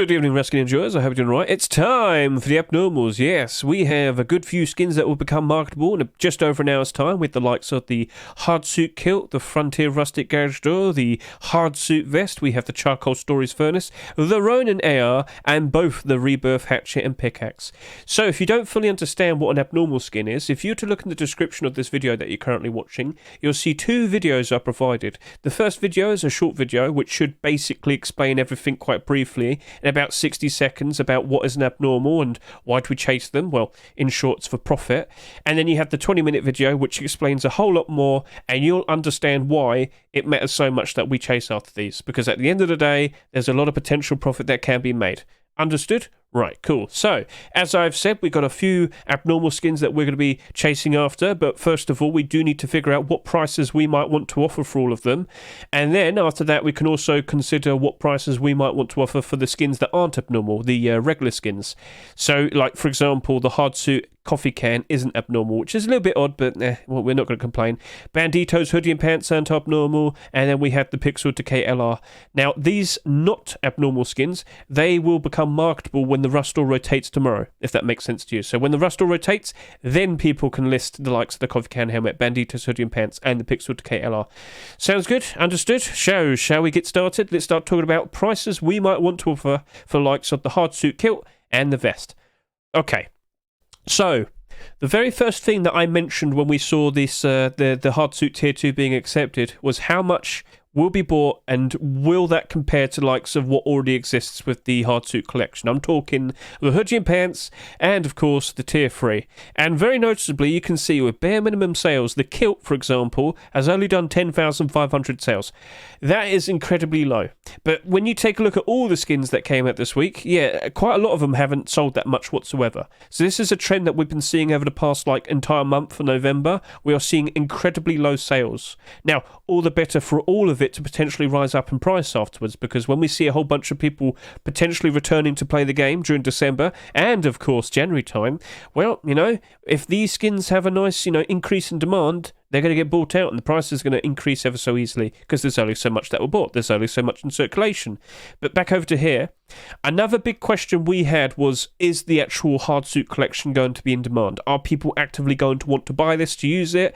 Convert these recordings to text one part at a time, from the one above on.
Good evening, wrestling enjoyers. I hope you're doing right. It's time for the abnormals. Yes, we have a good few skins that will become marketable in just over an hour's time, with the likes of the hard suit kilt, the Frontier rustic garage door, the hard suit vest. We have the charcoal stories furnace, the Ronin AR, and both the rebirth hatchet and pickaxe. So if you don't fully understand what an abnormal skin is, if you were to look in the description of this video that you're currently watching, you'll see two videos are provided. The first video is a short video which should basically explain everything quite briefly in about 60 seconds about what is an abnormal and why do we chase them. Well, in short, it's for profit. And then you have the 20-minute video which explains a whole lot more, and you'll understand why it matters so much that we chase after these, because at the end of the day there's a lot of potential profit that can be made. Understood? Right, cool. So, as I've said, we've got a few abnormal skins that we're going to be chasing after, but first of all, we do need to figure out what prices we might want to offer for all of them, and then after that, we can also consider what prices we might want to offer for the skins that aren't abnormal, the regular skins. So, like, for example, the hard suit coffee can isn't abnormal, which is a little bit odd, but well, we're not going to complain. Bandito's hoodie and pants aren't abnormal, and then we have the Pixel Decay LR. Now, these not abnormal skins, they will become marketable when the rust ore rotates tomorrow, if that makes sense to you. So when the rust ore rotates, then people can list the likes of the coffee can helmet, Bandito's hoodie and pants, and the Pixel Decay LR. Sounds good? Understood? Shall we get started? Let's start talking about prices we might want to offer for likes of the hard suit kilt and the vest. Okay. So, the very first thing that I mentioned when we saw this, the hard suit tier 2 being accepted, was how much will be bought, and will that compare to the likes of what already exists with the hard suit collection. I'm talking the hoodie and pants, and of course the tier 3. And very noticeably, you can see with bare minimum sales, the kilt, for example, has only done 10,500 sales. That is incredibly low. But when you take a look at all the skins that came out this week, yeah, quite a lot of them haven't sold that much whatsoever. So this is a trend that we've been seeing over the past entire month of November. We are seeing incredibly low sales. Now, all the better for all of it to potentially rise up in price afterwards, because when we see a whole bunch of people potentially returning to play the game during December and of course January time, well, if these skins have a nice increase in demand, they're going to get bought out and the price is going to increase ever so easily, because there's only so much that were bought, there's only so much in circulation. But back over to here, another big question we had was, is the actual hard suit collection going to be in demand? Are people actively going to want to buy this to use it?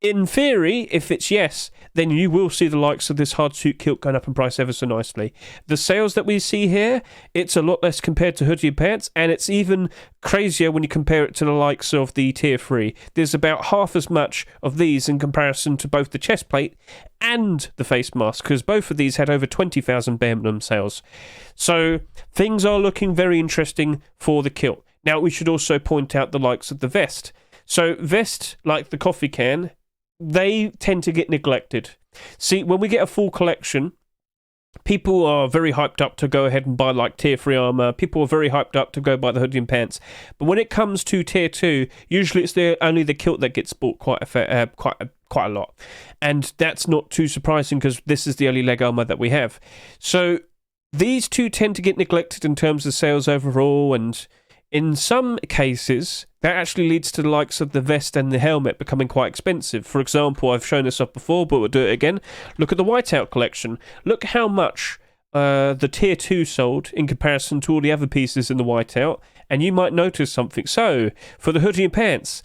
In theory, if it's yes, then you will see the likes of this hard suit kilt going up in price ever so nicely. The sales that we see here, it's a lot less compared to hoodie and pants, and it's even crazier when you compare it to the likes of the tier 3. There's about half as much of these in comparison to both the chest plate and the face mask, because both of these had over 20,000 bare minimum sales. So things are looking very interesting for the kilt. Now, we should also point out the likes of the vest. So vest, like the coffee can, they tend to get neglected. See, when we get a full collection, people are very hyped up to go ahead and buy like tier 3 armor. People are very hyped up to go buy the hoodie and pants. But when it comes to tier 2, usually it's only the kilt that gets bought quite a lot. And that's not too surprising, because this is the only leg armor that we have. So these two tend to get neglected in terms of sales overall, and in some cases, that actually leads to the likes of the vest and the helmet becoming quite expensive. For example, I've shown this off before, but we'll do it again. Look at the whiteout collection. Look how much the tier 2 sold in comparison to all the other pieces in the whiteout, and you might notice something. So, for the hoodie and pants,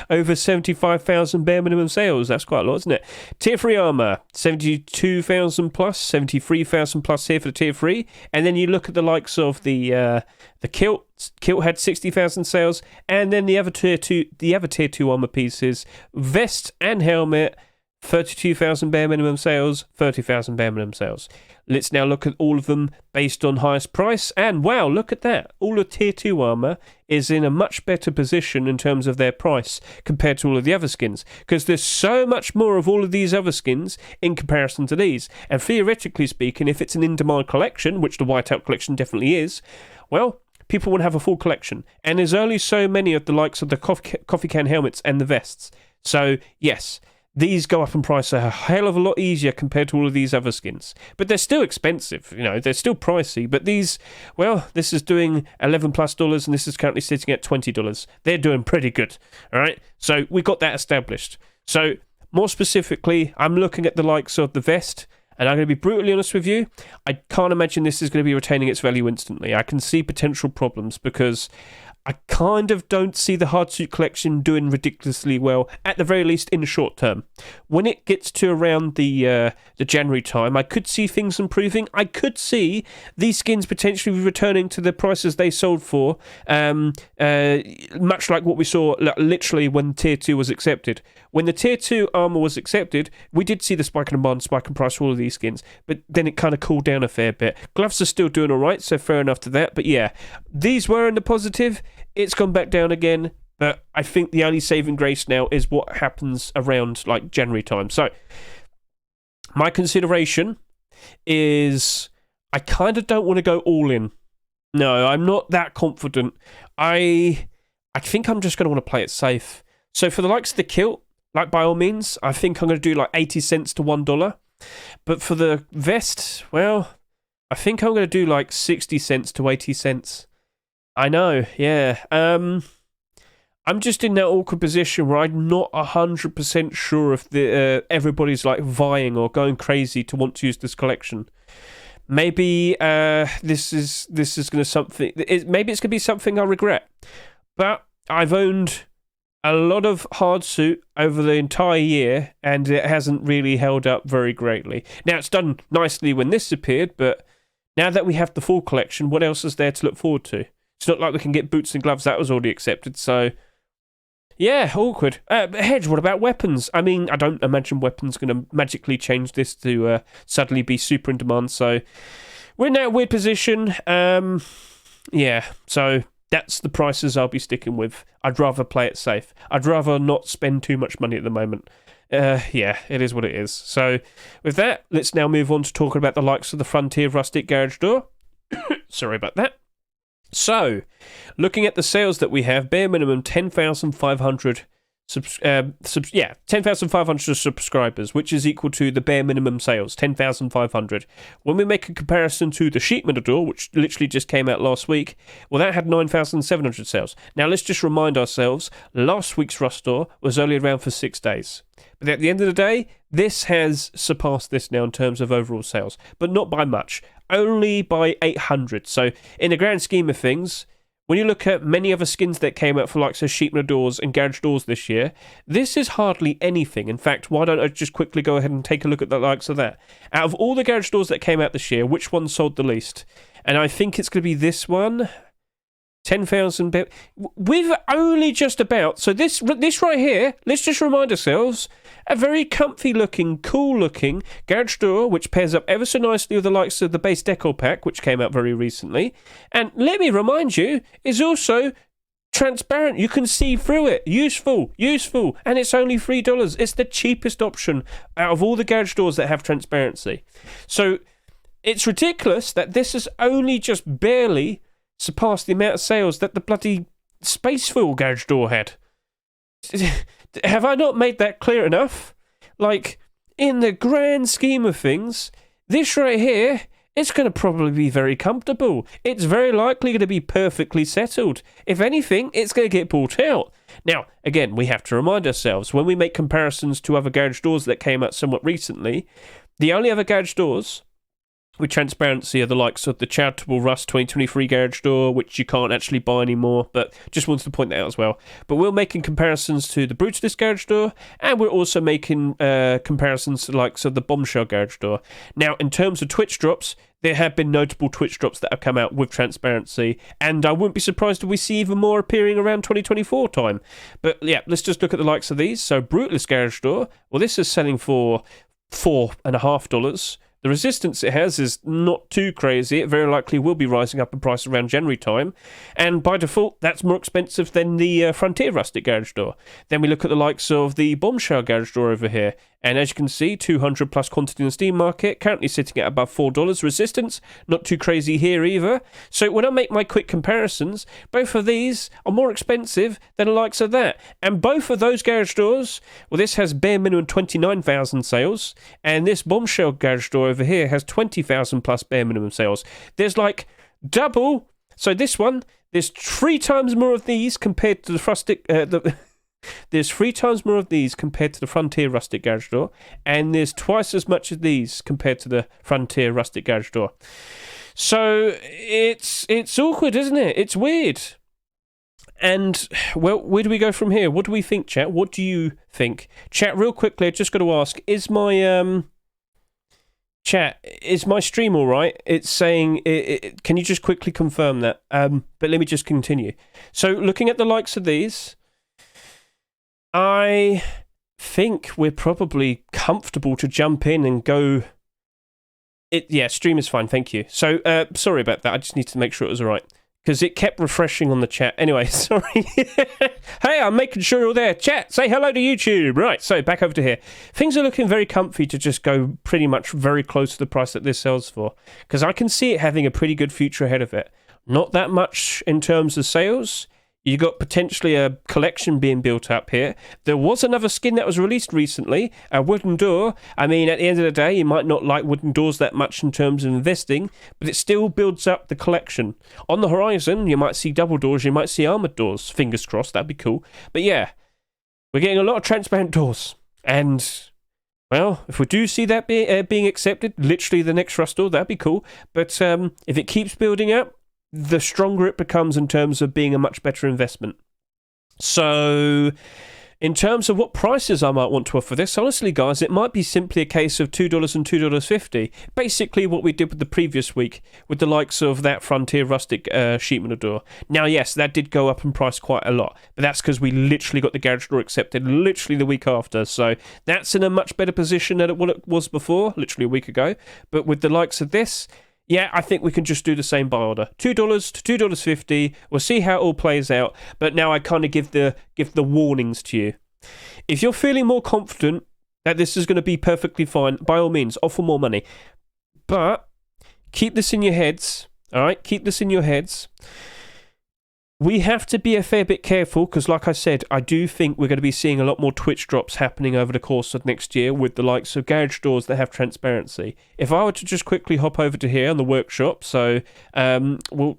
over 75,000 bare minimum sales. That's quite a lot, isn't it? Tier 3 armor, 72,000 plus, 73,000 plus here for the tier 3. And then you look at the likes of the kilt. Kilt had 60,000 sales, and then the other tier 2 armor pieces, vest and helmet, 32,000 bare minimum sales, 30,000 bare minimum sales. Let's now look at all of them based on highest price, and wow, look at that. All of tier 2 armor is in a much better position in terms of their price compared to all of the other skins, because there's so much more of all of these other skins in comparison to these. And theoretically speaking, if it's an in-demand collection, which the whiteout collection definitely is, well, people want to have a full collection. And there's only so many of the likes of the coffee can helmets and the vests. So, yes, these go up in price a hell of a lot easier compared to all of these other skins. But they're still expensive, they're still pricey. But these, well, this is doing $11+, and this is currently sitting at $20. They're doing pretty good, all right? So we got that established. So more specifically, I'm looking at the likes of the vest. And I'm going to be brutally honest with you, I can't imagine this is going to be retaining its value instantly. I can see potential problems because I kind of don't see the Hardsuit collection doing ridiculously well, at the very least in the short term. When it gets to around the January time, I could see things improving. I could see these skins potentially returning to the prices they sold for, much like what we saw literally when Tier 2 was accepted. When the Tier 2 armor was accepted, we did see the spike in demand, spike in price for all of these skins, but then it kind of cooled down a fair bit. Gloves are still doing all right, so fair enough to that, but yeah, these were in the positive. It's gone back down again, but I think the only saving grace now is what happens around like January time. So my consideration is I kind of don't want to go all in. No, I'm not that confident. I think I'm just going to want to play it safe. So for the likes of the kilt, like by all means, I think I'm going to do like 80 cents to $1. But for the vest, well, I think I'm going to do like 60 cents to 80 cents. I know, yeah. I'm just in that awkward position where I'm not 100% sure if everybody's like vying or going crazy to want to use this collection. Maybe this is going to maybe it's going to be something I regret. But I've owned a lot of Hardsuit over the entire year, and it hasn't really held up very greatly. Now, it's done nicely when this appeared, but now that we have the full collection, what else is there to look forward to? It's not like we can get boots and gloves. That was already accepted, so yeah, awkward. Hedge, what about weapons? I mean, I don't imagine weapons going to magically change this to suddenly be super in demand, so we're in that weird position. Yeah, so that's the prices I'll be sticking with. I'd rather play it safe. I'd rather not spend too much money at the moment. Yeah, it is what it is. So with that, let's now move on to talking about the likes of the Frontier Rustic Garage Door. Sorry about that. So, looking at the sales that we have, bare minimum 10,500 10,500 subscribers, which is equal to the bare minimum sales, 10,500. When we make a comparison to the Sheep Door, which literally just came out last week, well, that had 9,700 sales. Now, let's just remind ourselves, last week's Rust Door was only around for 6 days. But at the end of the day, this has surpassed this now in terms of overall sales, but not by much, only by 800. So, in the grand scheme of things, when you look at many other skins that came out for like Sheep Doors and Garage Doors this year, this is hardly anything. In fact, why don't I just quickly go ahead and take a look at the likes of that? Out of all the Garage Doors that came out this year, which one sold the least? And I think it's going to be this one. 10,000 with only just about, so this right here, let's just remind ourselves, a very comfy looking, cool looking Garage Door, which pairs up ever so nicely with the likes of the base deco pack, which came out very recently, and let me remind you, is also transparent. You can see through it. Useful, and it's only $3. It's the cheapest option out of all the Garage Doors that have transparency. So it's ridiculous that this has only just barely surpassed the amount of sales that the bloody Spacefuel Garage Door had. Have I not made that clear enough? Like, in the grand scheme of things, this right here, it's going to probably be very comfortable. It's very likely going to be perfectly settled. If anything, it's going to get bought out. Now, again, we have to remind ourselves, when we make comparisons to other Garage Doors that came out somewhat recently, the only other Garage Doors with transparency are the likes of the Charitable Rust 2023 Garage Door, which you can't actually buy anymore, but just wanted to point that out as well. But we're making comparisons to the Brutalist Garage Door, and we're also making comparisons to the likes of the Bombshell Garage Door. Now, in terms of Twitch drops, there have been notable Twitch drops that have come out with transparency, and I wouldn't be surprised if we see even more appearing around 2024 time. But yeah, let's just look at the likes of these. So, Brutalist Garage Door, well, this is selling for $4.50. The resistance it has is not too crazy. It very likely will be rising up in price around January time. And by default, that's more expensive than the Frontier Rustic Garage Door. Then we look at the likes of the Bombshell Garage Door over here. And as you can see, 200 plus quantity in the Steam market, currently sitting at above $4. Resistance, not too crazy here either. So when I make my quick comparisons, both of these are more expensive than the likes of that. And both of those Garage Doors, well, this has bare minimum 29,000 sales, and this Bombshell Garage Door over here has 20,000 plus bare minimum sales. There's like double. So this one, there's 3 times more of these compared to the Rustic, There's 3 times more of these compared to the Frontier Rustic Garage Door, and there's twice as much of these compared to the Frontier Rustic Garage Door. So it's awkward, isn't it? It's weird. And, well, where do we go from here? What do we think, chat? What do you think? Chat, real quickly, I just got to ask, is my stream all right? It's saying, can you just quickly confirm that? But let me just continue. So, looking at the likes of these, I think we're probably comfortable to jump in and go. Stream is fine, thank you. So, sorry about that. I just need to make sure it was all right. Because it kept refreshing on the chat. Anyway, sorry. Hey, I'm making sure you're there. Chat, say hello to YouTube. Right, so back over to here. Things are looking very comfy to just go pretty much very close to the price that this sells for. Because I can see it having a pretty good future ahead of it. Not that much in terms of sales. You got potentially a collection being built up here. There was another skin that was released recently, a wooden door. I mean, at the end of the day, you might not like wooden doors that much in terms of investing, but it still builds up the collection. On the horizon, you might see double doors, you might see armoured doors. Fingers crossed, that'd be cool. But yeah, we're getting a lot of transparent doors. And, well, if we do see that being accepted, literally the next Rust door, that'd be cool. But if it keeps building up, the stronger it becomes in terms of being a much better investment. So, in terms of what prices I might want to offer this, honestly, guys, it might be simply a case of $2 and $2.50. Basically what we did with the previous week with the likes of that Frontier Rustic sheet metal door. Now, yes, that did go up in price quite a lot, but that's because we literally got the garage door accepted literally the week after. So that's in a much better position than what it was before, literally a week ago. But with the likes of this, yeah, I think we can just do the same buy order. $2 to $2.50. We'll see how it all plays out. But now I kind of give the warnings to you. If you're feeling more confident that this is going to be perfectly fine, by all means, offer more money. But keep this in your heads. All right, keep this in your heads. We have to be a fair bit careful because, like I said, I do think we're going to be seeing a lot more Twitch drops happening over the course of next year with the likes of garage doors that have transparency. If I were to just quickly hop over to here on the workshop, so we'll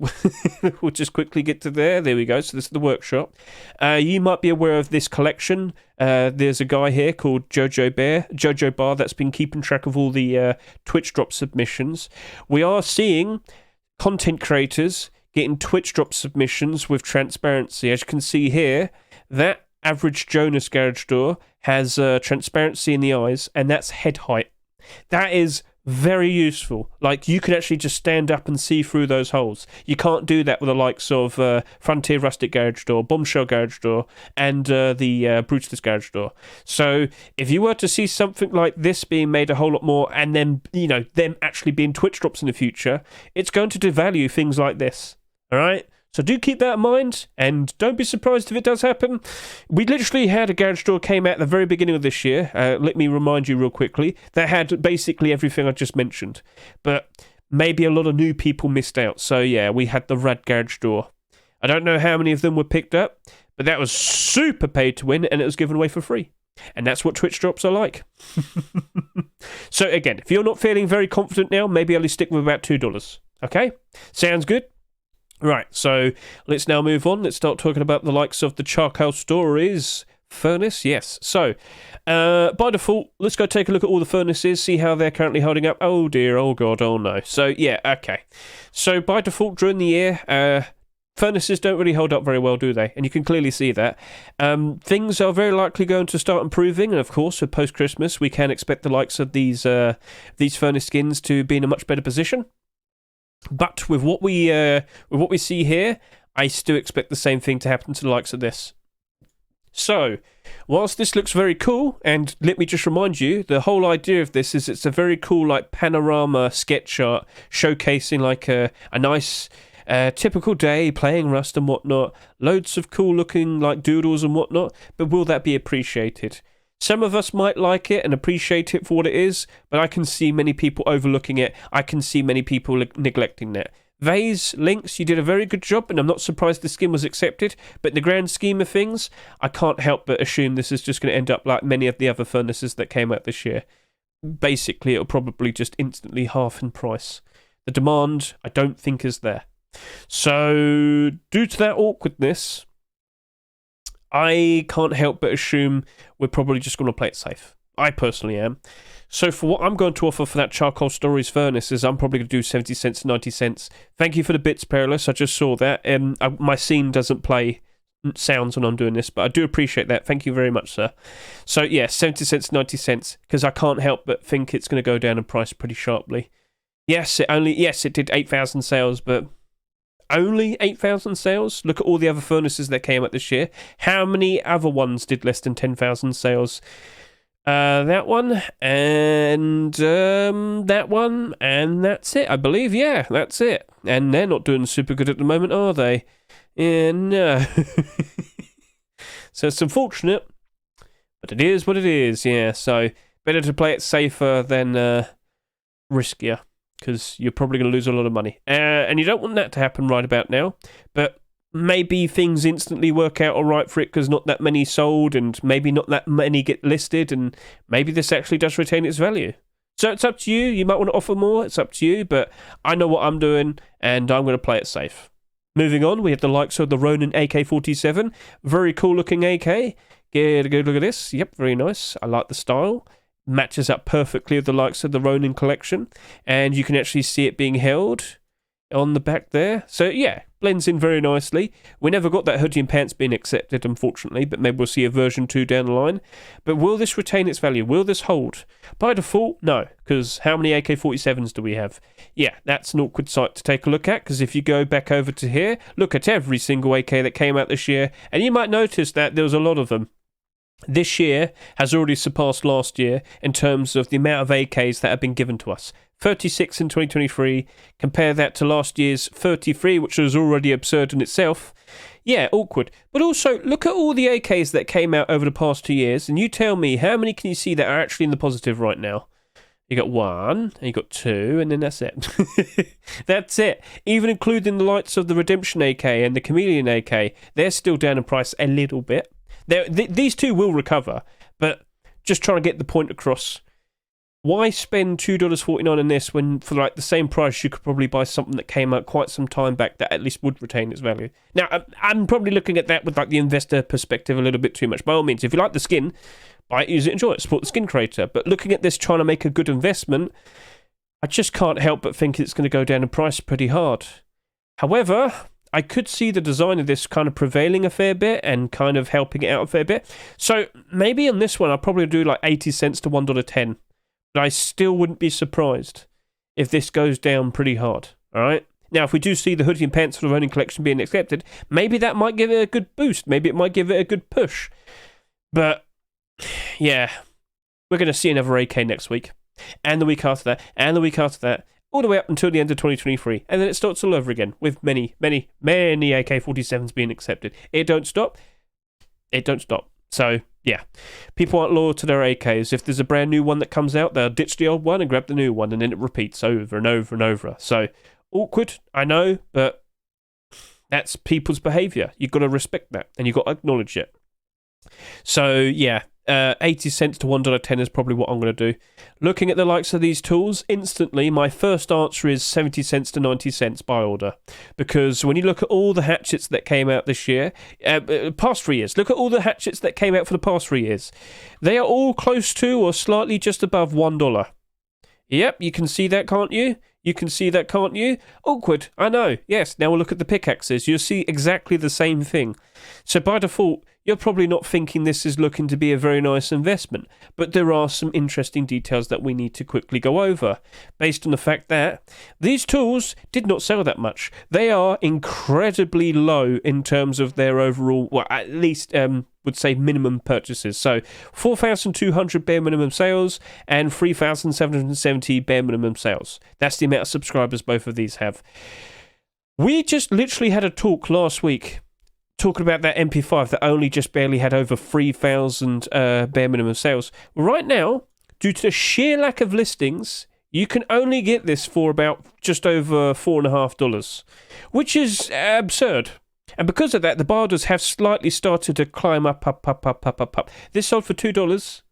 just quickly get to there. There we go. So this is the workshop. You might be aware of this collection. There's a guy here called Jojo Bar, that's been keeping track of all the Twitch drop submissions. We are seeing content creators getting Twitch drop submissions with transparency. As you can see here, that average Jonas garage door has transparency in the eyes, and that's head height. That is very useful. Like, you can actually just stand up and see through those holes. You can't do that with the likes of Frontier Rustic garage door, Bombshell garage door, and the Brutalist garage door. So if you were to see something like this being made a whole lot more, and then, you know, them actually being Twitch drops in the future, it's going to devalue things like this. All right? So do keep that in mind, and don't be surprised if it does happen. We literally had a garage door came out at the very beginning of this year. Let me remind you real quickly. That had basically everything I just mentioned. But maybe a lot of new people missed out. So yeah, we had the Rad garage door. I don't know how many of them were picked up, but that was super paid to win, and it was given away for free. And that's what Twitch drops are like. So again, if you're not feeling very confident now, maybe only stick with about $2. Okay? Sounds good? Right, so let's now move on. Let's start talking about the likes of the Charcoal Stories furnace. Yes, so by default, let's go take a look at all the furnaces, see how they're currently holding up. Oh dear, oh god, oh no. So yeah, okay. So by default, during the year, furnaces don't really hold up very well, do they? And you can clearly see that. Things are very likely going to start improving, and of course, with post-Christmas, we can expect the likes of these furnace skins to be in a much better position. But with what we see here, I still expect the same thing to happen to the likes of this. So, whilst this looks very cool, and let me just remind you, the whole idea of this is it's a very cool like panorama sketch art showcasing like a nice typical day playing Rust and whatnot, loads of cool looking like doodles and whatnot, but will that be appreciated? Some of us might like it and appreciate it for what it is, but I can see many people overlooking it. I can see many people neglecting it. Vase, Lynx, you did a very good job, and I'm not surprised the skin was accepted, but in the grand scheme of things, I can't help but assume this is just going to end up like many of the other furnaces that came out this year. Basically, it'll probably just instantly half in price. The demand, I don't think, is there. So, due to that awkwardness, I can't help but assume we're probably just going to play it safe. I personally am. So for what I'm going to offer for that Charcoal Stories furnace is I'm probably going to do 70 cents, 90 cents. Thank you for the bits, Perilous. I just saw that. My scene doesn't play sounds when I'm doing this, but I do appreciate that. Thank you very much, sir. So yeah, 70 cents, 90 cents, because I can't help but think it's going to go down in price pretty sharply. Yes, it did 8,000 sales, but only 8,000 sales? Look at all the other furnaces that came out this year. How many other ones did less than 10,000 sales? That one, and that one, and that's it, I believe. Yeah, that's it. And they're not doing super good at the moment, are they? Yeah, no. So it's unfortunate, but it is what it is, yeah. So better to play it safer than riskier, because you're probably going to lose a lot of money. And you don't want that to happen right about now, but maybe things instantly work out all right for it because not that many sold and maybe not that many get listed, and maybe this actually does retain its value. So it's up to you. You might want to offer more. It's up to you, but I know what I'm doing and I'm going to play it safe. Moving on, we have the likes of the Ronin AK-47. Very cool looking AK. Get a good look at this. Yep, very nice. I like the style. Matches up perfectly with the likes of the Ronin collection, and you can actually see it being held on the back there. So yeah, blends in very nicely. We never got that hoodie and pants being accepted, unfortunately, but maybe we'll see a version 2 down the line. But will this retain its value? Will this hold? By default, no, because how many AK-47s do we have? Yeah, that's an awkward sight to take a look at, because if you go back over to here, look at every single AK that came out this year, and you might notice that there was a lot of them. This year has already surpassed last year in terms of the amount of AKs that have been given to us. 36 in 2023, compare that to last year's 33, which was already absurd in itself. Yeah, awkward. But also, look at all the AKs that came out over the past 2 years, and you tell me, how many can you see that are actually in the positive right now? You got 1, and you got 2, and then that's it. That's it. Even including the likes of the Redemption AK and the Chameleon AK, they're still down in price a little bit. These two will recover, but just trying to get the point across. Why spend $2.49 on this when for like the same price you could probably buy something that came out quite some time back that at least would retain its value? Now, I'm probably looking at that with like the investor perspective a little bit too much. By all means, if you like the skin, buy it, use it, enjoy it, support the skin creator. But looking at this, trying to make a good investment, I just can't help but think it's going to go down in price pretty hard. However, I could see the design of this kind of prevailing a fair bit and kind of helping it out a fair bit. So maybe on this one, I'll probably do like 80 cents to $1.10. But I still wouldn't be surprised if this goes down pretty hard, all right? Now, if we do see the hoodie and pants for the Ronin collection being accepted, maybe that might give it a good boost. Maybe it might give it a good push. But, yeah, we're going to see another AK next week, and the week after that, and the week after that, all the way up until the end of 2023. And then it starts all over again with many, many, many AK-47s being accepted. It don't stop. It don't stop. So, yeah, people aren't loyal to their AKs. If there's a brand new one that comes out, they'll ditch the old one and grab the new one, and then it repeats over and over and over. So, awkward, I know, but that's people's behaviour. You've got to respect that, and you've got to acknowledge it. So, yeah, 80 cents to $1.10 is probably what I'm going to do. Looking at the likes of these tools, instantly, my first answer is 70 cents to 90 cents by order. Because when you look at all the hatchets that came out this year, past 3 years, look at all the hatchets that came out for the past 3 years. They are all close to or slightly just above $1. Yep, you can see that, can't you? You can see that, can't you? Awkward, I know. Yes, now we'll look at the pickaxes. You'll see exactly the same thing. So by default, you're probably not thinking this is looking to be a very nice investment, but there are some interesting details that we need to quickly go over, based on the fact that these tools did not sell that much. They are incredibly low in terms of their overall, well, at least would say minimum purchases. So 4,200 bare minimum sales and 3,770 bare minimum sales. That's the amount of subscribers both of these have. We just literally had a talk last week talking about that MP5 that only just barely had over 3,000 bare minimum sales. Right now, due to the sheer lack of listings, you can only get this for about just over $4.50, which is absurd. And because of that, the borders have slightly started to climb up. This sold for $2.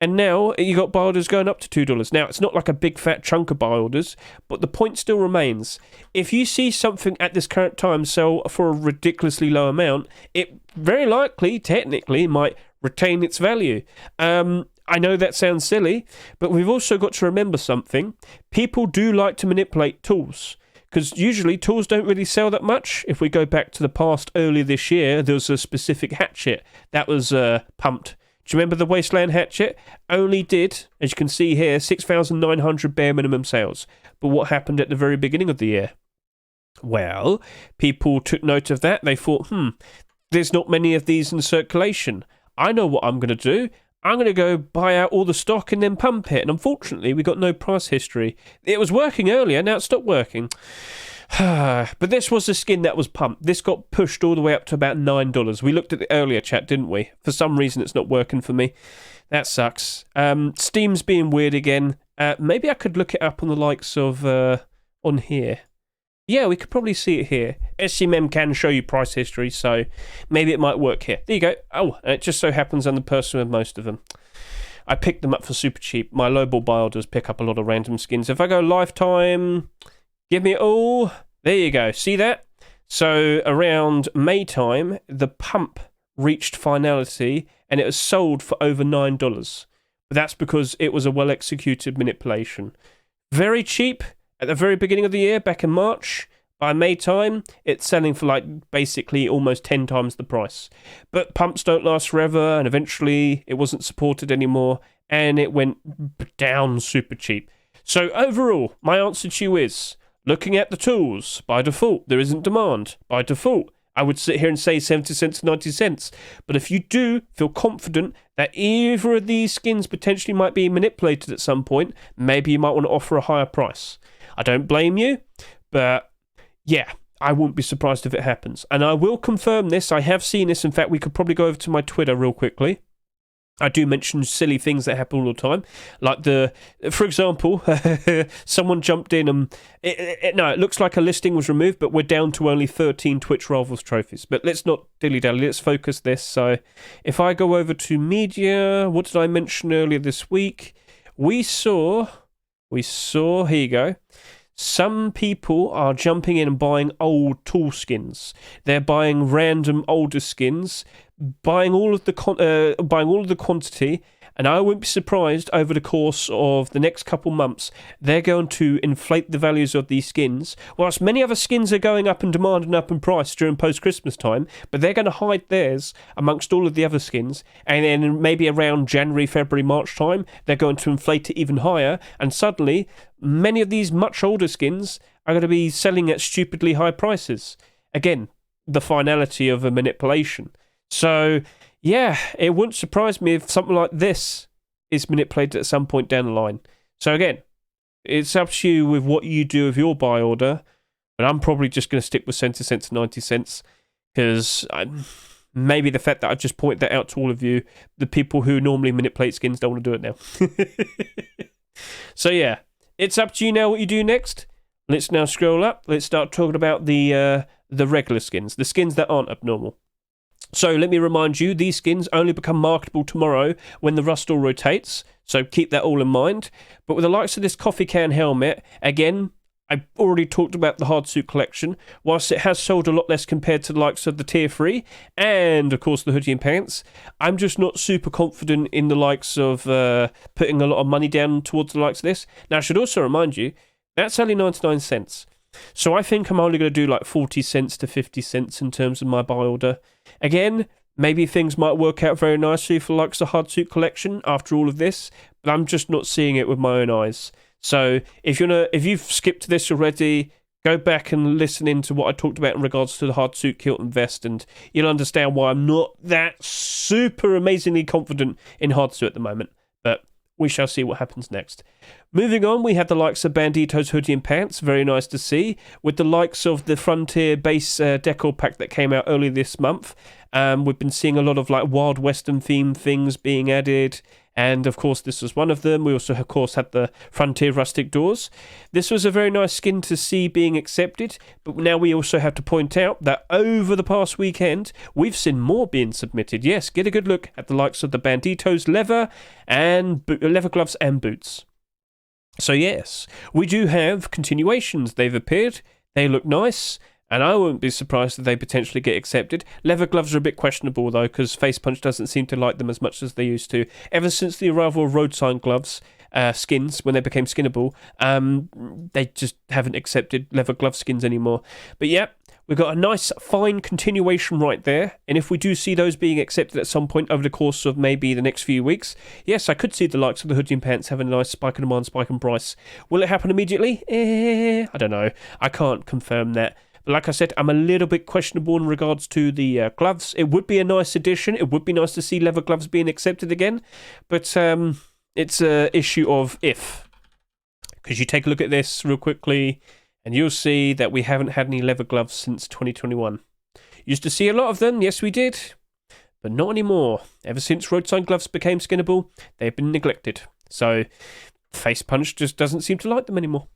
And now you got buy orders going up to $2. Now, it's not like a big fat chunk of buy orders, but the point still remains. If you see something at this current time sell for a ridiculously low amount, it very likely, technically, might retain its value. I know that sounds silly, but we've also got to remember something. People do like to manipulate tools, because usually tools don't really sell that much. If we go back to the past earlier this year, there was a specific hatchet that was pumped. Do you remember the Wasteland hatchet? Only did, as you can see here, 6,900 bare minimum sales. But what happened at the very beginning of the year? Well, people took note of that. They thought, there's not many of these in circulation. I know what I'm going to do. I'm going to go buy out all the stock and then pump it. And unfortunately, we got no price history. It was working earlier, now it stopped working. But this was a skin that was pumped. This got pushed all the way up to about $9. We looked at the earlier chat, didn't we? For some reason, it's not working for me. That sucks. Steam's being weird again. Maybe I could look it up on the likes of on here. Yeah, we could probably see it here. SCMM can show you price history, so maybe it might work here. There you go. Oh, and it just so happens I'm the person with most of them. I picked them up for super cheap. My lowball buy orders pick up a lot of random skins. If I go lifetime, give me it all. There you go. See that? So around May time, the pump reached finality and it was sold for over $9. But that's because it was a well-executed manipulation. Very cheap at the very beginning of the year, back in March. By May time, it's selling for like basically almost 10 times the price. But pumps don't last forever, and eventually it wasn't supported anymore, and it went down super cheap. So overall, my answer to you is, looking at the tools, by default, there isn't demand. By default, I would sit here and say 70 cents to 90 cents. But if you do feel confident that either of these skins potentially might be manipulated at some point, maybe you might want to offer a higher price. I don't blame you, but yeah, I wouldn't be surprised if it happens. And I will confirm this. I have seen this. In fact, we could probably go over to my Twitter real quickly. I do mention silly things that happen all the time. Like for example, someone jumped in and it looks like a listing was removed, but we're down to only 13 Twitch Rivals trophies. But let's not dilly-dally, let's focus this. So if I go over to media, what did I mention earlier this week? We saw, here you go. Some people are jumping in and buying old tool skins. They're buying random older skins, buying all of the quantity, and I wouldn't be surprised over the course of the next couple months they're going to inflate the values of these skins. Whilst many other skins are going up in demand and up in price during post-Christmas time, but they're going to hide theirs amongst all of the other skins, and then maybe around January, February, March time they're going to inflate it even higher, and suddenly many of these much older skins are going to be selling at stupidly high prices. Again, the finality of a manipulation. So, yeah, it wouldn't surprise me if something like this is manipulated at some point down the line. So again, it's up to you with what you do with your buy order, but I'm probably just going to stick with 70 cents to 90 cents, because maybe the fact that I've just pointed that out to all of you, the people who normally manipulate skins don't want to do it now. So yeah, it's up to you now what you do next. Let's now scroll up. Let's start talking about the regular skins, the skins that aren't abnormal. So let me remind you, these skins only become marketable tomorrow when the rust all rotates, so keep that all in mind. But with the likes of this coffee can helmet, again, I already talked about the hardsuit collection. Whilst it has sold a lot less compared to the likes of the tier 3, and of course the hoodie and pants, I'm just not super confident in the likes of putting a lot of money down towards the likes of this. Now I should also remind you, that's only 99 cents. So I think I'm only going to do like 40 cents to 50 cents in terms of my buy order. Again, maybe things might work out very nicely for likes of hardsuit collection after all of this, but I'm just not seeing it with my own eyes. So if you've skipped this already, go back and listen into what I talked about in regards to the hardsuit kilt and vest, and you'll understand why I'm not that super amazingly confident in hardsuit at the moment. But we shall see what happens next. Moving on, we have the likes of Bandito's hoodie and pants, very nice to see, with the likes of the Frontier base decor pack that came out earlier this month. We've been seeing a lot of like Wild Western themed things being added, and of course this was one of them. We also, of course, had the Frontier Rustic doors. This was a very nice skin to see being accepted, but now we also have to point out that over the past weekend, we've seen more being submitted. Yes, get a good look at the likes of the Banditos leather gloves and boots. So yes, we do have continuations. They've appeared, they look nice, and I wouldn't be surprised if they potentially get accepted. Leather gloves are a bit questionable though, because Face Punch doesn't seem to like them as much as they used to. Ever since the arrival of road sign gloves, skins, when they became skinnable, they just haven't accepted leather glove skins anymore. But yeah, we've got a nice fine continuation right there, and if we do see those being accepted at some point over the course of maybe the next few weeks, yes, I could see the likes of the hoodie and pants having a nice spike in demand, spike in price. Will it happen immediately? I don't know. I can't confirm that. But like I said, I'm a little bit questionable in regards to the gloves. It would be a nice addition. It would be nice to see leather gloves being accepted again, but it's an issue of if. Because you take a look at this real quickly, and you'll see that we haven't had any leather gloves since 2021. Used to see a lot of them, yes we did, but not anymore. Ever since road sign gloves became skinnable, they've been neglected. So Face Punch just doesn't seem to like them anymore.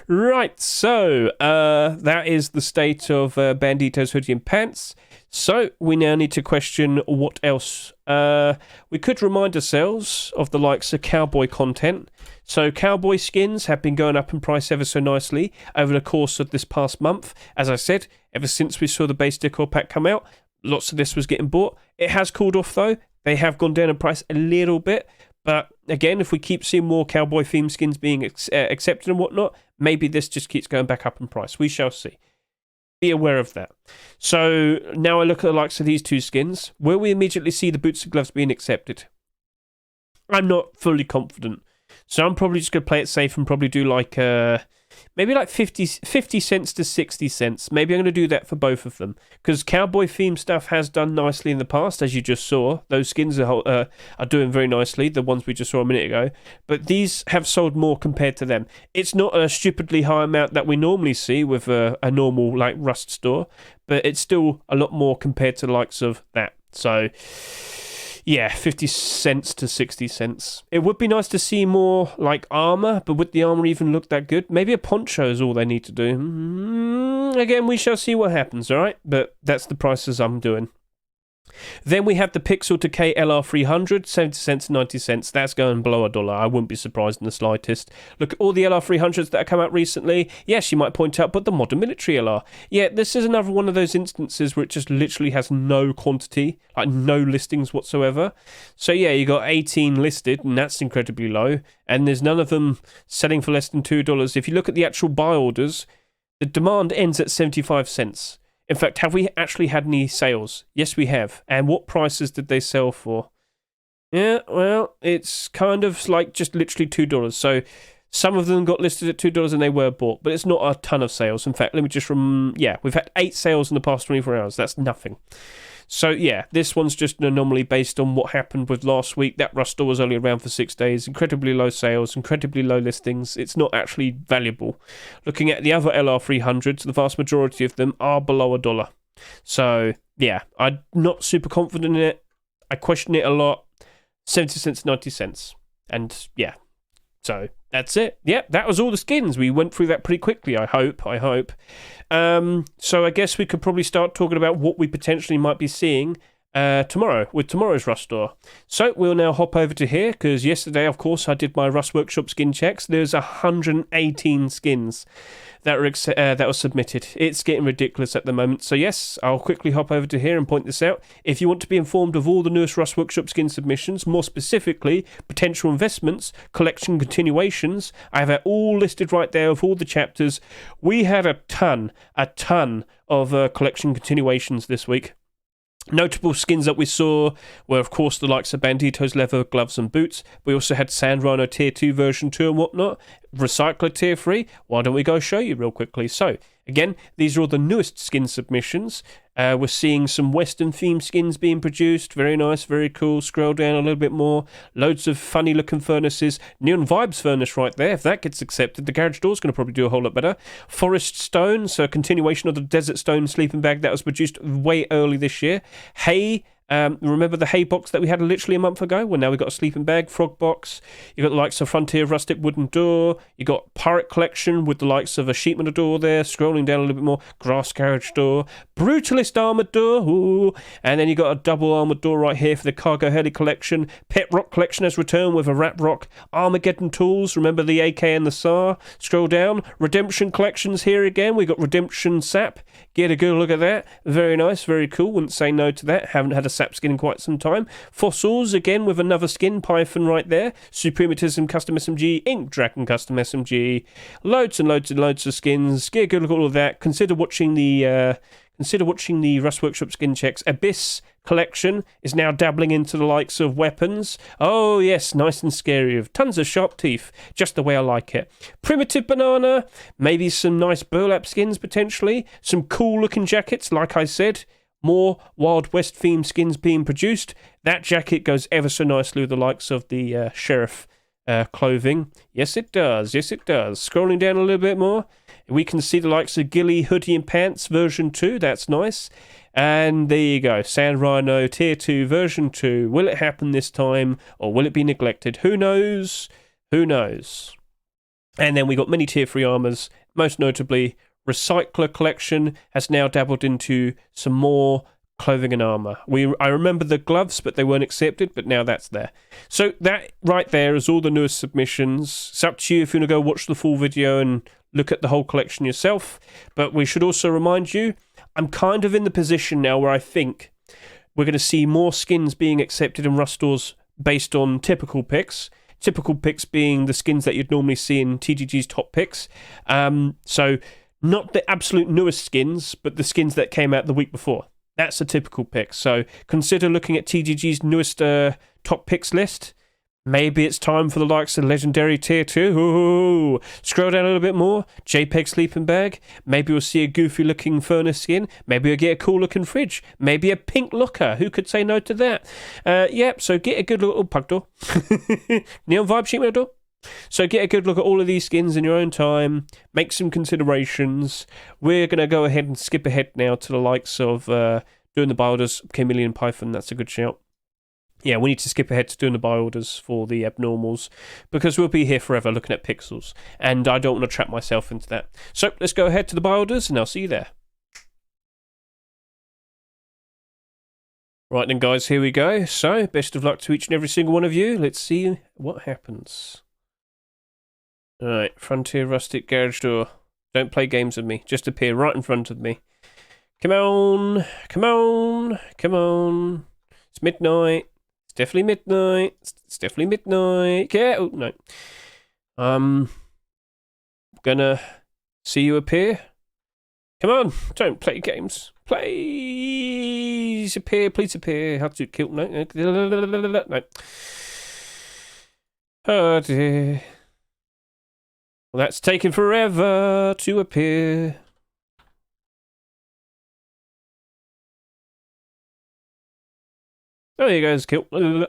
Right, so that is the state of Bandito's hoodie and pants. So we now need to question what else. We could remind ourselves of the likes of cowboy content. So cowboy skins have been going up in price ever so nicely over the course of this past month. As I said, ever since we saw the base decor pack come out, lots of this was getting bought. It has cooled off though. They have gone down in price a little bit. But again, if we keep seeing more cowboy theme skins being accepted and whatnot, maybe this just keeps going back up in price. We shall see. Be aware of that. So now I look at the likes of these two skins. Will we immediately see the boots and gloves being accepted? I'm not fully confident. So I'm probably just going to play it safe and probably do like maybe like 50 cents to 60 cents. Maybe I'm going to do that for both of them. Because cowboy theme stuff has done nicely in the past, as you just saw. Those skins are doing very nicely, the ones we just saw a minute ago. But these have sold more compared to them. It's not a stupidly high amount that we normally see with a normal like Rust store. But it's still a lot more compared to the likes of that. So yeah, 50 cents to 60 cents. It would be nice to see more, like, armor, but would the armor even look that good? Maybe a poncho is all they need to do. Again, we shall see what happens, alright? But that's the prices I'm doing. Then we have the Pixel Decay LR300, 70 cents, 90 cents. That's going below $1. I wouldn't be surprised in the slightest. Look at all the LR300s that have come out recently. Yes, you might point out, but the Modern Military LR. Yeah, this is another one of those instances where it just literally has no quantity, like no listings whatsoever. So yeah, you got 18 listed, and that's incredibly low. And there's none of them selling for less than $2. If you look at the actual buy orders, the demand ends at 75 cents. In fact, have we actually had any sales? Yes, we have. And what prices did they sell for? Yeah, well, it's kind of like just literally $2. So some of them got listed at $2 and they were bought, but it's not a ton of sales. In fact, let me just we've had 8 sales in the past 24 hours. That's nothing. So yeah, this one's just an anomaly based on what happened with last week. That Rust store was only around for 6 days. Incredibly low sales, incredibly low listings. It's not actually valuable. Looking at the other LR300s, the vast majority of them are below $1. So yeah, I'm not super confident in it. I question it a lot. 70 cents, 90 cents. And yeah, so that's it. Yeah, that was all the skins. We went through that pretty quickly, I hope. So I guess we could probably start talking about what we potentially might be seeing tomorrow with tomorrow's Rust store. So we'll now hop over to here, because yesterday, of course, I did my Rust Workshop skin checks. There's 118 skins that were submitted. It's getting ridiculous at the moment. So yes, I'll quickly hop over to here and point this out. If you want to be informed of all the newest Rust Workshop skin submissions, more specifically, potential investments, collection continuations, I have it all listed right there of all the chapters. We had a ton of collection continuations this week. Notable skins that we saw were, of course, the likes of Bandito's leather gloves and boots. We also had Sand Rhino Tier 2 version 2 and whatnot. Recycler Tier 3. Why don't we go show you real quickly? So, again, these are all the newest skin submissions. We're seeing some Western themed skins being produced. Very nice, very cool. Scroll down a little bit more. Loads of funny looking furnaces. Neon Vibes furnace right there. If that gets accepted, the garage door's going to probably do a whole lot better. Forest Stone, so a continuation of the Desert Stone sleeping bag that was produced way early this year. Hay Remember the hay box that we had literally a month ago? Well, now we've got a sleeping bag, frog box. You've got the likes of Frontier Rustic Wooden Door. You've got Pirate Collection with the likes of a Sheepman door there. Scrolling down a little bit more, Grass Carriage Door. Brutalist Armoured Door. Ooh. And then you've got a double armoured door right here for the Cargo Heli Collection. Pet Rock Collection has returned with a Rat Rock. Armageddon Tools. Remember the AK and the SAR. Scroll down. Redemption Collections here again. We've got Redemption Sap. Get a good look at that. Very nice, very cool. Wouldn't say no to that. Haven't had a Sap skin in quite some time. Fossils, again, with another skin. Python right there. Suprematism Custom SMG. Ink Dragon Custom SMG. Loads and loads and loads of skins. Get a good look at all of that. Consider watching the Rust Workshop skin checks. Abyss Collection is now dabbling into the likes of weapons. Oh yes, nice and scary, with tons of sharp teeth, just the way I like it. Primitive Banana, maybe some nice burlap skins potentially, some cool looking jackets, like I said. More Wild West themed skins being produced. That jacket goes ever so nicely with the likes of the Sheriff clothing. Yes it does, yes it does. Scrolling down a little bit more, we can see the likes of Ghillie Hoodie and Pants version 2, that's nice. And there you go, Sand Rhino Tier 2 version 2. Will it happen this time, or will it be neglected? Who knows? Who knows? And then we got many Tier 3 armors, most notably Recycler Collection has now dabbled into some more clothing and armor. I remember the gloves, but they weren't accepted, but now that's there. So that right there is all the newest submissions. It's up to you if you want to go watch the full video and look at the whole collection yourself. But we should also remind you, I'm kind of in the position now where I think we're going to see more skins being accepted in Rust stores based on typical picks. Typical picks being the skins that you'd normally see in TGG's top picks. So not the absolute newest skins, but the skins that came out the week before. That's a typical pick. So consider looking at TGG's newest top picks list. Maybe it's time for the likes of Legendary Tier 2. Ooh. Scroll down a little bit more. JPEG sleeping bag. Maybe we'll see a goofy looking furnace skin. Maybe we'll get a cool looking fridge. Maybe a pink locker. Who could say no to that? Yep, so get a good look. Oh, pug door. Neon Vibe sheet metal door. So get a good look at all of these skins in your own time. Make some considerations. We're going to go ahead and skip ahead now to the likes of doing the buy orders. Chameleon Python, that's a good shout. Yeah, we need to skip ahead to doing the buy orders for the abnormals because we'll be here forever looking at pixels. And I don't want to trap myself into that. So let's go ahead to the buy orders and I'll see you there. Right then, guys, here we go. So best of luck to each and every single one of you. Let's see what happens. Alright, Frontier Rustic Garage Door. Don't play games with me. Just appear right in front of me. Come on. Come on. Come on. It's midnight. It's definitely midnight. It's definitely midnight. Yeah. Oh, no. Gonna see you appear. Come on. Don't play games. Please appear. Please appear. How to kill. No. No. Oh, dear. Well, that's taken forever to appear. Oh, there you go, it's killed. Wait,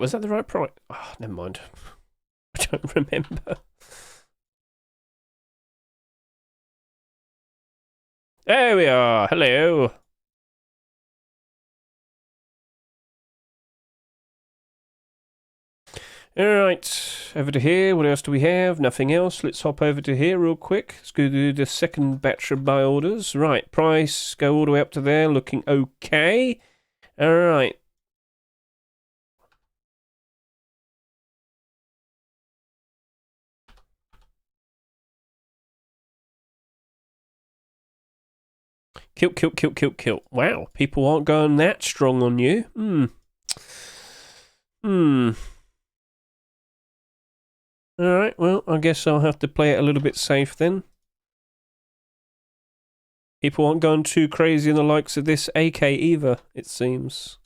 was that the right price? Oh, never mind. I don't remember. There we are. Hello. Alright, over to here. What else do we have? Nothing else. Let's hop over to here real quick. Let's go do the second batch of buy orders. Right, price, go all the way up to there, looking okay. Alright. Kill. Wow, people aren't going that strong on you. Alright, well, I guess I'll have to play it a little bit safe then. People aren't going too crazy in the likes of this AK either, it seems.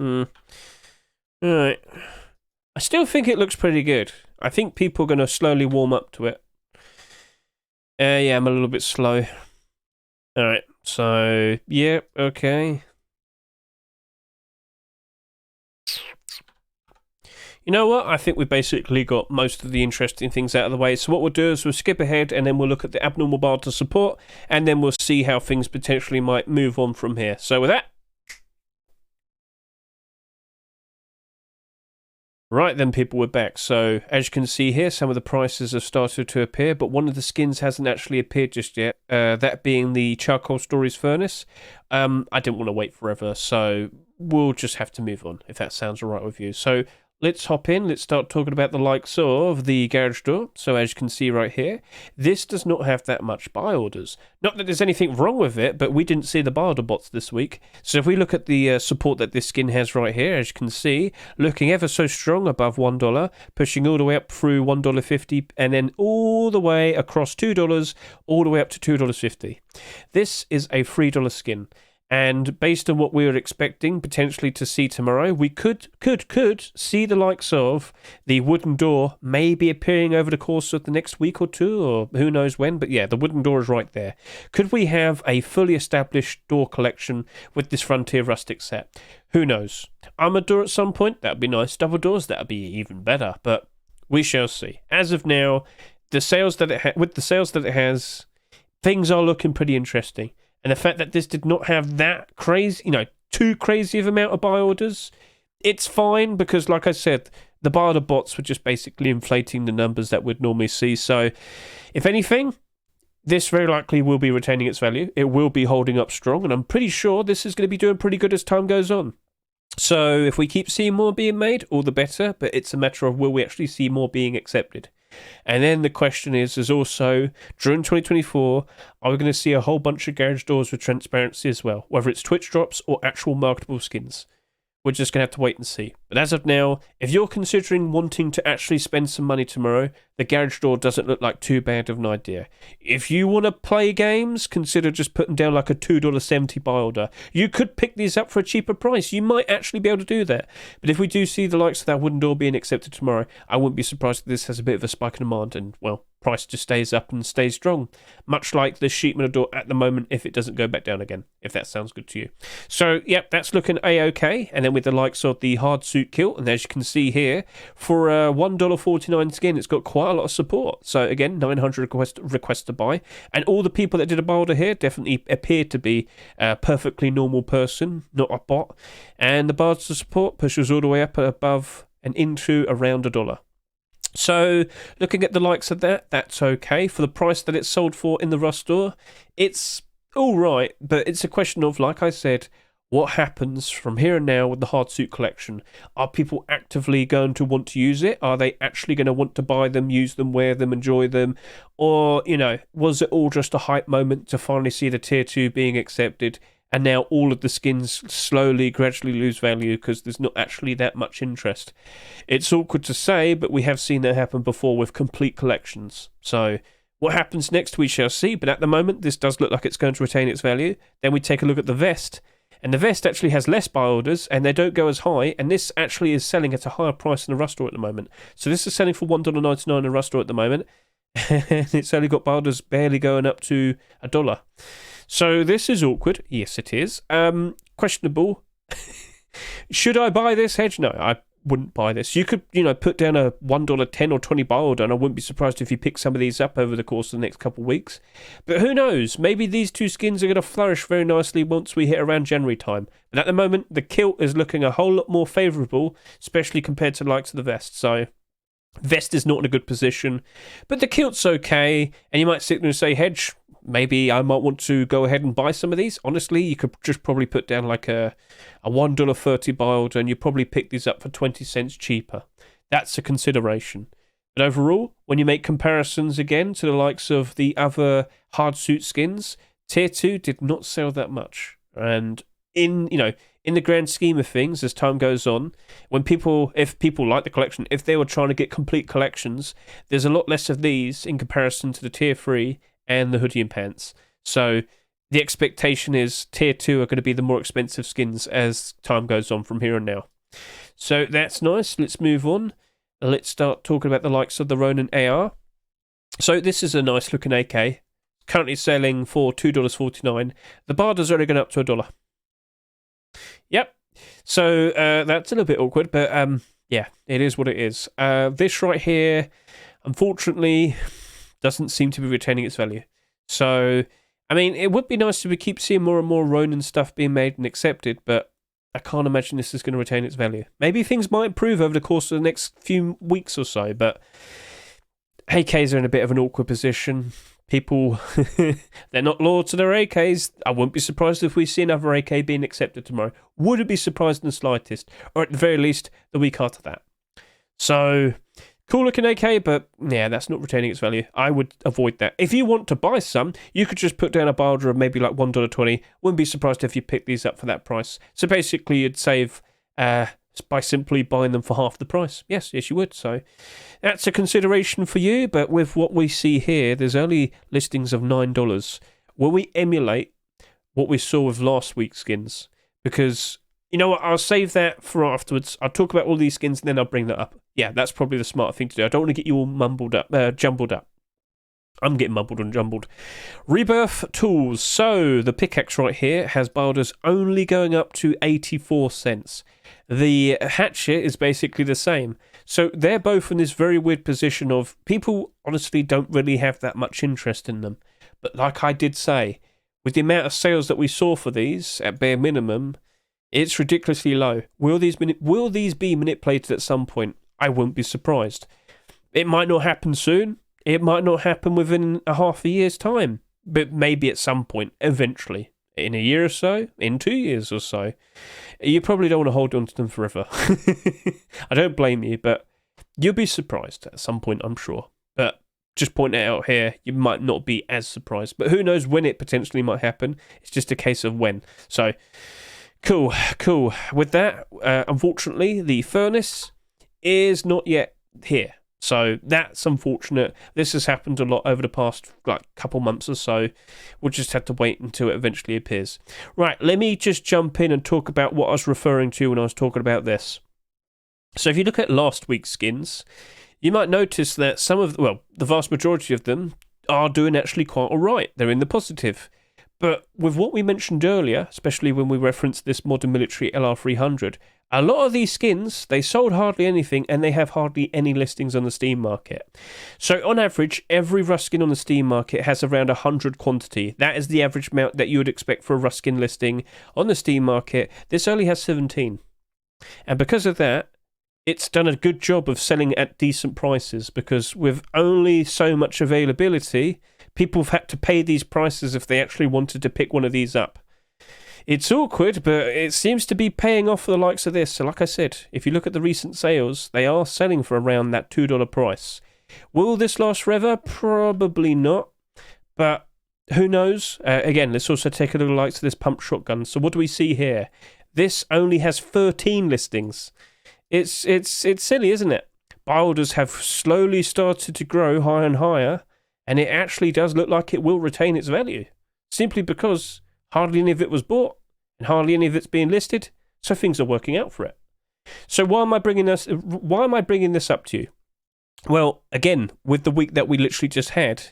Alright. I still think it looks pretty good. I think people are going to slowly warm up to it. Yeah, I'm a little bit slow. Alright, so, yeah, okay. You know what? I think we basically got most of the interesting things out of the way. So what we'll do is we'll skip ahead and then we'll look at the abnormal barter support and then we'll see how things potentially might move on from here. So with that, right then, people, we're back. So as you can see here, some of the prices have started to appear, but one of the skins hasn't actually appeared just yet. That being the Charcoal Stories Furnace. I didn't want to wait forever, so we'll just have to move on if that sounds all right with you. So let's hop in. Let's start talking about the likes of the garage door. So as you can see right here, this does not have that much buy orders. Not that there's anything wrong with it, but we didn't see the buy order bots this week. So if we look at the support that this skin has right here, as you can see, looking ever so strong above $1, pushing all the way up through $1.50, and then all the way across $2, all the way up to $2.50. This is a $3 skin. And based on what we were expecting potentially to see tomorrow, we could see the likes of the wooden door maybe appearing over the course of the next week or two, or who knows when. But yeah, the wooden door is right there. Could we have a fully established door collection with this Frontier Rustic set? Who knows? Armored door at some point, that'd be nice. Double doors, that'd be even better. But we shall see. As of now, the sales that it has, things are looking pretty interesting. And the fact that this did not have that crazy, too crazy of amount of buy orders, it's fine because, like I said, the buy order bots were just basically inflating the numbers that we'd normally see. So, if anything, this very likely will be retaining its value. It will be holding up strong, and I'm pretty sure this is going to be doing pretty good as time goes on. So, if we keep seeing more being made, all the better, but it's a matter of will we actually see more being accepted. And then the question is also, during 2024, are we going to see a whole bunch of garage doors with transparency as well, whether it's Twitch drops or actual marketable skins? We're just going to have to wait and see. But as of now, if you're considering wanting to actually spend some money tomorrow, the garage door doesn't look like too bad of an idea. If you want to play games, consider just putting down like a $2.70 buy order. You could pick these up for a cheaper price. You might actually be able to do that. But if we do see the likes of that wooden door being accepted tomorrow, I wouldn't be surprised if this has a bit of a spike in demand and, well, price just stays up and stays strong. Much like the sheet metal door at the moment if it doesn't go back down again, if that sounds good to you. So, yep, that's looking A-okay. And then with the likes of the hard suit kilt, and as you can see here, for a $1.49 skin, it's got quite a lot of support. So again, 900 requests to buy. And all the people that did a buy order here definitely appear to be a perfectly normal person, not a bot. And the bars to support pushes all the way up above and into around $1. So, looking at the likes of that, that's okay. For the price that it's sold for in the Rust store, it's alright, but it's a question of, like I said, what happens from here and now with the hard suit collection? Are people actively going to want to use it? Are they actually going to want to buy them, use them, wear them, enjoy them? Or, was it all just a hype moment to finally see the tier 2 being accepted? And now all of the skins slowly, gradually lose value because there's not actually that much interest. It's awkward to say, but we have seen that happen before with complete collections. So what happens next, we shall see. But at the moment, this does look like it's going to retain its value. Then we take a look at the vest. And the vest actually has less buy orders, and they don't go as high. And this actually is selling at a higher price in the Rust store at the moment. So this is selling for $1.99 in the Rust store at the moment. And it's only got buy orders barely going up to $1. So this is awkward. Yes, it is. Questionable. Should I buy this, Hedge? No, I wouldn't buy this. You could, put down a $1.10 or 20 buy order, and I wouldn't be surprised if you pick some of these up over the course of the next couple of weeks. But who knows? Maybe these two skins are going to flourish very nicely once we hit around January time. But at the moment, the kilt is looking a whole lot more favourable, especially compared to the likes of the vest. So vest is not in a good position, but the kilt's okay. And you might sit there and say, Hedge, maybe I might want to go ahead and buy some of these. Honestly, you could just probably put down like a $1.30 buy order and you probably pick these up for 20 cents cheaper. That's a consideration. But overall, when you make comparisons again to the likes of the other hard suit skins, Tier 2 did not sell that much. And in the grand scheme of things, as time goes on, if people like the collection, if they were trying to get complete collections, there's a lot less of these in comparison to the Tier 3 and the hoodie and pants. So the expectation is Tier 2 are going to be the more expensive skins as time goes on from here and now. So that's nice. Let's move on. Let's start talking about the likes of the Ronin AR. So this is a nice looking AK. Currently selling for $2.49. The barter's only going up to $1. Yep. So that's a little bit awkward, but Yeah, it is what it is. This right here, unfortunately, doesn't seem to be retaining its value. So, I mean, it would be nice to keep seeing more and more Ronin stuff being made and accepted, but I can't imagine this is going to retain its value. Maybe things might improve over the course of the next few weeks or so, but AKs are in a bit of an awkward position. People, they're not loyal to their AKs. I wouldn't be surprised if we see another AK being accepted tomorrow. Wouldn't be surprised in the slightest, or at the very least, the week after that. So, cool looking AK, but yeah, that's not retaining its value. I would avoid that. If you want to buy some, you could just put down a buy order of maybe like $1.20. Wouldn't be surprised if you pick these up for that price. So basically, you'd save by simply buying them for half the price. Yes, you would. So that's a consideration for you. But with what we see here, there's only listings of $9. Will we emulate what we saw with last week's skins? Because you know what, I'll save that for afterwards. I'll talk about all these skins and then I'll bring that up. Yeah, that's probably the smart thing to do. I don't want to get you all jumbled up. I'm getting mumbled and jumbled. Rebirth tools. So the pickaxe right here has builders only going up to 84 cents. The hatchet is basically the same. So they're both in this very weird position of people honestly don't really have that much interest in them. But like I did say, with the amount of sales that we saw for these, at bare minimum, it's ridiculously low. Will these be manipulated at some point? I wouldn't be surprised. It might not happen soon. It might not happen within a half a year's time. But maybe at some point, eventually. In a year or so, in 2 years or so. You probably don't want to hold on to them forever. I don't blame you, but you'll be surprised at some point, I'm sure. But just pointing it out here, you might not be as surprised. But who knows when it potentially might happen. It's just a case of when. So, cool. With that, unfortunately, the furnace is not yet here. So that's unfortunate. This has happened a lot over the past couple months or so. We'll just have to wait until it eventually appears. Right, let me just jump in and talk about what I was referring to when I was talking about this. So if you look at last week's skins, you might notice that the vast majority of them are doing actually quite all right. They're in the positive. But with what we mentioned earlier, especially when we referenced this Modern Military LR300, a lot of these skins, they sold hardly anything and they have hardly any listings on the Steam market. So on average, every Rust skin on the Steam market has around 100 quantity. That is the average amount that you would expect for a Rust skin listing on the Steam market. This only has 17. And because of that, it's done a good job of selling at decent prices, because with only so much availability, people have had to pay these prices if they actually wanted to pick one of these up. It's awkward, but it seems to be paying off for the likes of this. So like I said, if you look at the recent sales, they are selling for around that $2 price. Will this last forever? Probably not. But who knows? Again, let's also take a little look at this pump shotgun. So what do we see here? This only has 13 listings. It's silly, isn't it? Buy orders have slowly started to grow higher and higher, and it actually does look like it will retain its value. Simply because hardly any of it was bought, and hardly any of it's being listed, so things are working out for it. So why am I bringing this up to you? Well, again, with the week that we literally just had,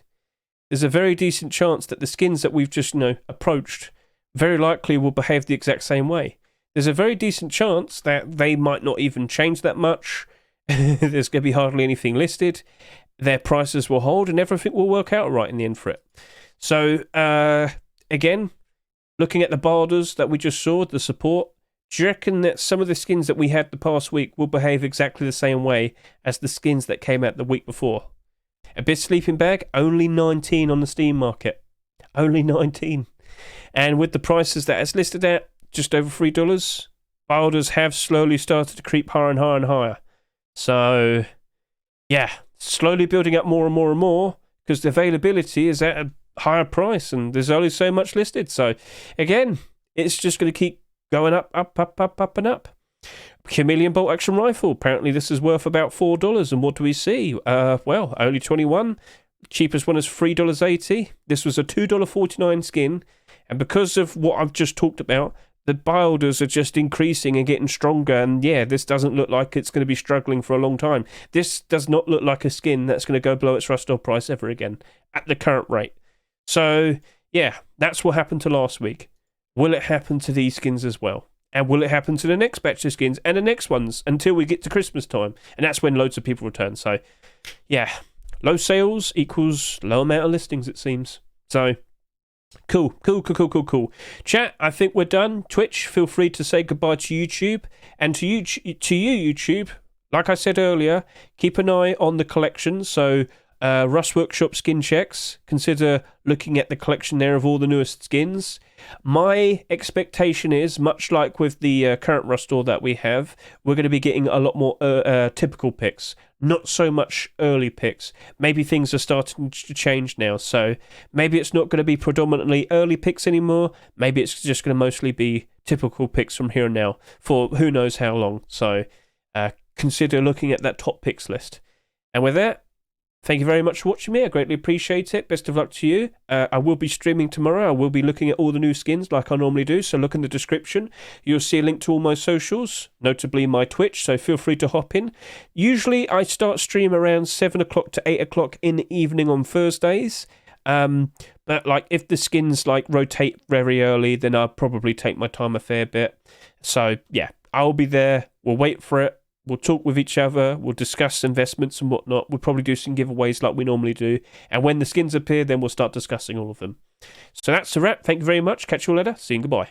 there's a very decent chance that the skins that we've just approached very likely will behave the exact same way. There's a very decent chance that they might not even change that much. There's going to be hardly anything listed. Their prices will hold, and everything will work out right in the end for it. So, again, looking at the borders that we just saw, the support, do you reckon that some of the skins that we had the past week will behave exactly the same way as the skins that came out the week before? Abyss Sleeping Bag, only 19 on the Steam market. Only 19. And with the prices that it's listed at, just over $3, borders have slowly started to creep higher and higher and higher. So, yeah, slowly building up more and more and more, because the availability is at a higher price and there's only so much listed. So again, it's just going to keep going up and up. Chameleon bolt action rifle, apparently this is worth about $4. And what do we see? Well, only 21. Cheapest one is $3.80. This was a $2.49 skin, and because of what I've just talked about, the builders are just increasing and getting stronger, and yeah, this doesn't look like it's going to be struggling for a long time. This does not look like a skin that's going to go below its Rust price ever again at the current rate. So, yeah, that's what happened to last week. Will it happen to these skins as well? And will it happen to the next batch of skins and the next ones until we get to Christmas time? And that's when loads of people return. So, yeah, low sales equals low amount of listings, it seems. So, cool. Chat, I think we're done. Twitch, feel free to say goodbye to YouTube. And to you, YouTube, like I said earlier, keep an eye on the collection. So, Rust Workshop skin checks. Consider looking at the collection there of all the newest skins. My expectation is, much like with the current Rust store that we have, we're going to be getting a lot more typical picks. Not so much early picks. Maybe things are starting to change now. So maybe it's not going to be predominantly early picks anymore. Maybe it's just going to mostly be typical picks from here and now for who knows how long. So consider looking at that top picks list. And with that, thank you very much for watching me. I greatly appreciate it. Best of luck to you. I will be streaming tomorrow. I will be looking at all the new skins like I normally do. So look in the description. You'll see a link to all my socials, notably my Twitch. So feel free to hop in. Usually I start stream around 7 o'clock to 8 o'clock in the evening on Thursdays. But like if the skins like rotate very early, then I'll probably take my time a fair bit. So yeah, I'll be there. We'll wait for it. We'll talk with each other, we'll discuss investments and whatnot, we'll probably do some giveaways like we normally do, and when the skins appear, then we'll start discussing all of them. So that's a wrap, thank you very much, catch you all later, see you and goodbye.